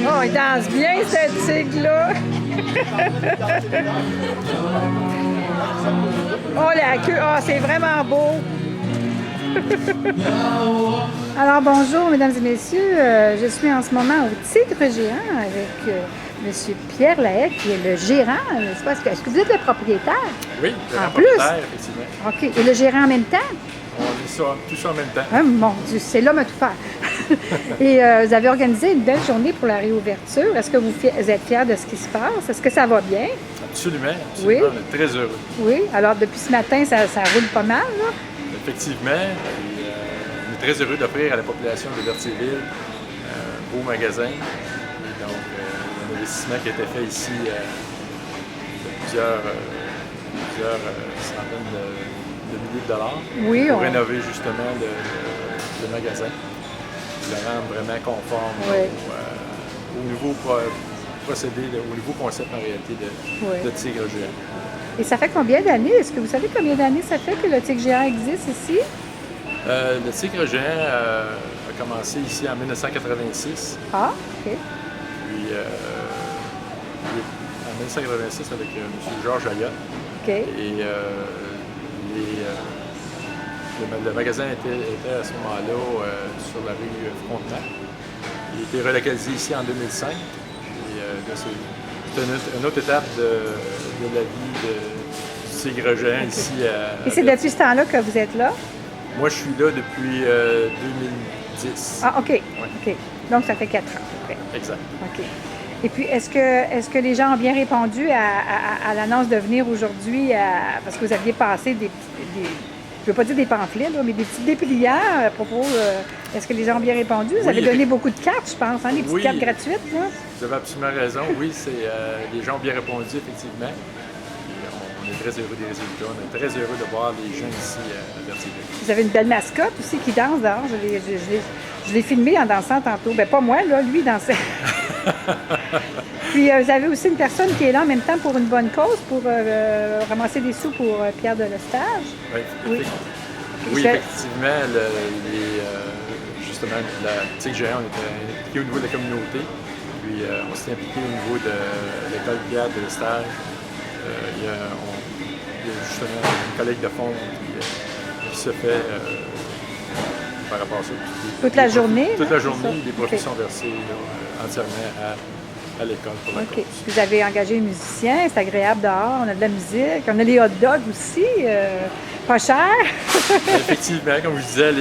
Oh, il danse bien, ce tigre-là. Oh, la queue. Oh, c'est vraiment beau. Alors, bonjour, mesdames et messieurs. Je suis en ce moment au Tigre Géant avec M. Pierre Lahaye, qui est le gérant. Est-ce que vous êtes le propriétaire? Oui, en plus. Effectivement. OK. Et le gérant en même temps? On est tout ça en même temps. Ah, mon Dieu, c'est l'homme à tout faire. Et vous avez organisé une belle journée pour la réouverture. Est-ce que vous êtes fiers de ce qui se passe? Est-ce que ça va bien? Absolument. Oui. On est très heureux. Oui. Alors, depuis ce matin, ça roule pas mal, là? Effectivement. On est très heureux d'offrir à la population de Berthierville un beau magasin. Et donc, un investissement qui a été fait ici de plusieurs centaines de milliers de dollars pour rénover justement le magasin, le rendre vraiment conforme au nouveau procédé, au nouveau concept en réalité de Tigre Géant. Et ça fait combien d'années? Est-ce que vous savez combien d'années ça fait que le Tigre Géant existe ici? Le Tigre Géant a commencé ici en 1986. Ah, OK. Puis en 1986 avec M. Georges Ayotte. OK. Et le magasin était à ce moment-là sur la rue Frontenac. Il a été relocalisé ici en 2005. Et c'est une autre étape de la vie du Tigre Géant ici. Et c'est depuis ce temps-là que vous êtes là? Moi, je suis là depuis 2010. Ah, OK. OK. Donc, ça fait 4 ans, à peu près. Exact. OK. Et puis, est-ce que les gens ont bien répondu à l'annonce de venir aujourd'hui, parce que vous aviez passé je ne veux pas dire des pamphlets, là, mais des petits dépliants à propos. Est-ce que les gens ont bien répondu? Vous avez donné beaucoup de cartes, je pense, hein, des petites cartes gratuites. Là. Vous avez absolument raison. Oui, les gens ont bien répondu, effectivement. On est très heureux des résultats. On est très heureux de voir les gens ici à Berthierville. Vous avez une belle mascotte aussi qui danse dehors. Je l'ai filmé en dansant tantôt. Ben pas moi, là, lui dansait. Puis vous avez aussi une personne qui est là en même temps pour une bonne cause, pour ramasser des sous pour Pierre de Lestage. Oui, effectivement. Justement, la Tigre Géant, on était impliqué au niveau de la communauté. Puis on s'est impliqué au niveau de l'école Pierre de Lestage. Il y a justement une collecte de fonds qui se fait par rapport à ça. Toute la journée? Toute la journée, les profits sont versés entièrement à l'école pour la cause. Vous avez engagé un musicien, c'est agréable dehors, on a de la musique, on a les hot dogs aussi, pas cher. Effectivement, comme je disais,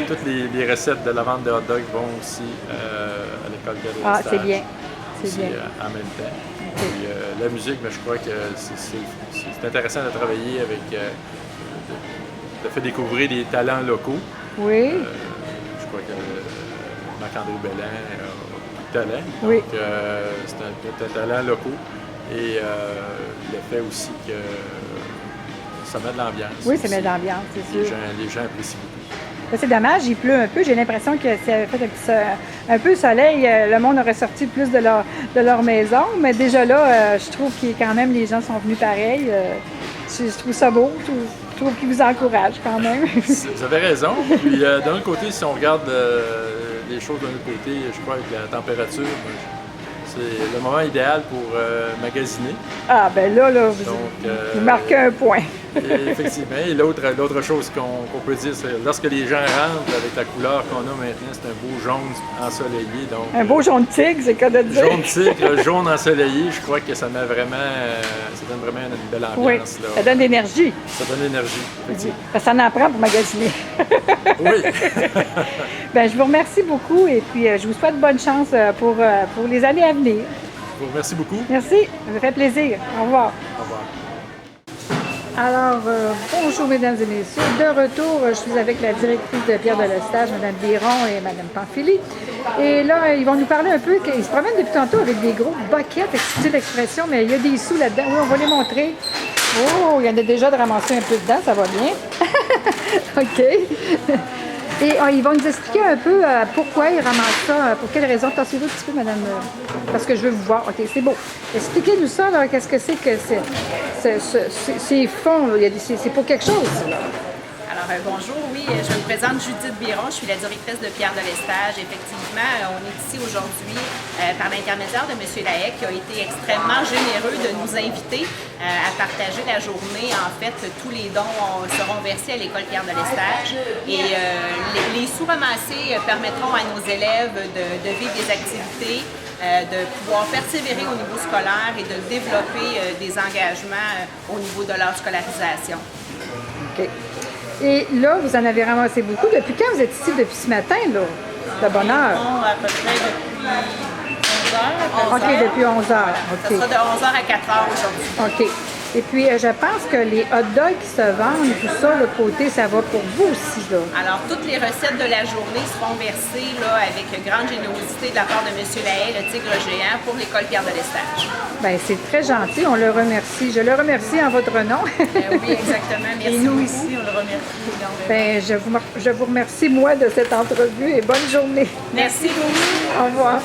toutes les recettes de la vente de hot dogs vont aussi à l'école de Ah, c'est bien. C'est bien. En même temps. Puis, la musique, mais je crois que c'est intéressant de travailler avec, de faire découvrir des talents locaux. Oui. Je crois que Marc-André Bellin a beaucoup de talent. Oui. Donc, c'est un talent locaux. Et le fait aussi que ça met de l'ambiance. Oui, ça met de l'ambiance, c'est sûr. Les gens apprécient beaucoup. C'est dommage, il pleut un peu. J'ai l'impression que si avait fait un peu de soleil, le monde aurait sorti plus de leur maison. Mais déjà là, je trouve que quand même les gens sont venus pareil. Je trouve ça beau. Je trouve qu'ils vous encouragent quand même. Vous avez raison. Puis d'un autre côté, si on regarde les choses d'un autre côté, je crois avec la température, c'est le moment idéal pour magasiner. Ah, ben là, vous marquez un point. Et effectivement. Et l'autre chose qu'on peut dire, c'est lorsque les gens rentrent avec la couleur qu'on a maintenant, c'est un beau jaune ensoleillé. Donc, un beau jaune tigre, c'est quoi de dire? Jaune tigre, jaune ensoleillé, je crois que ça donne vraiment une belle ambiance. Oui, là. Ça donne l'énergie. Ça donne l'énergie, effectivement. Parce que ça en prend pour magasiner. Oui. Ben, je vous remercie beaucoup et puis je vous souhaite bonne chance pour les années à venir. Je vous remercie beaucoup. Merci, ça me fait plaisir. Au revoir. Au revoir. Alors, bonjour mesdames et messieurs. De retour, je suis avec la directrice de Pierre de Lestage, Mme Biron et Mme Pamphili. Et là, ils vont nous parler un peu, ils se promènent depuis tantôt avec des gros buckets, excusez l'expression, mais il y a des sous là-dedans. Oui, on va les montrer. Oh, il y en a déjà de ramasser un peu dedans, ça va bien. OK. Et ils vont nous expliquer un peu pourquoi ils ramassent ça, pour quelles raisons. Tassez-vous un petit peu, madame, parce que je veux vous voir. OK, c'est beau. Expliquez-nous ça, là, qu'est-ce que c'est que ces fonds, là? C'est pour quelque chose, là. Alors, Alors, bonjour, oui, je me présente Judith Biron, je suis la directrice de Pierre de Lestage. Effectivement, on est ici aujourd'hui par l'intermédiaire de M. Lahaye qui a été extrêmement généreux de nous inviter à partager la journée. En fait, tous les dons seront versés à l'école Pierre de Lestage et les sous-ramassés permettront à nos élèves de vivre des activités, de pouvoir persévérer au niveau scolaire et de développer des engagements au niveau de leur scolarisation. OK. Et là, vous en avez ramassé beaucoup. Depuis quand vous êtes ici? Depuis ce matin, là? De bonne heure. À peu près depuis 11 heures. OK, depuis 11 heures. Ça OK. sera de 11 heures à 4 heures aujourd'hui. OK. Et puis, je pense que les hot dogs qui se vendent, tout ça, le côté, ça va pour vous aussi, là. Alors, toutes les recettes de la journée seront versées là, avec grande générosité de la part de M. Lahaye, le tigre géant, pour l'école Pierre de Lestage. Bien, c'est très gentil. On le remercie. Je le remercie en votre nom. Oui, exactement. Merci. Et nous beaucoup. ici, on le remercie énormément. Bien, je vous remercie, moi, de cette entrevue et bonne journée. Merci beaucoup. Au revoir.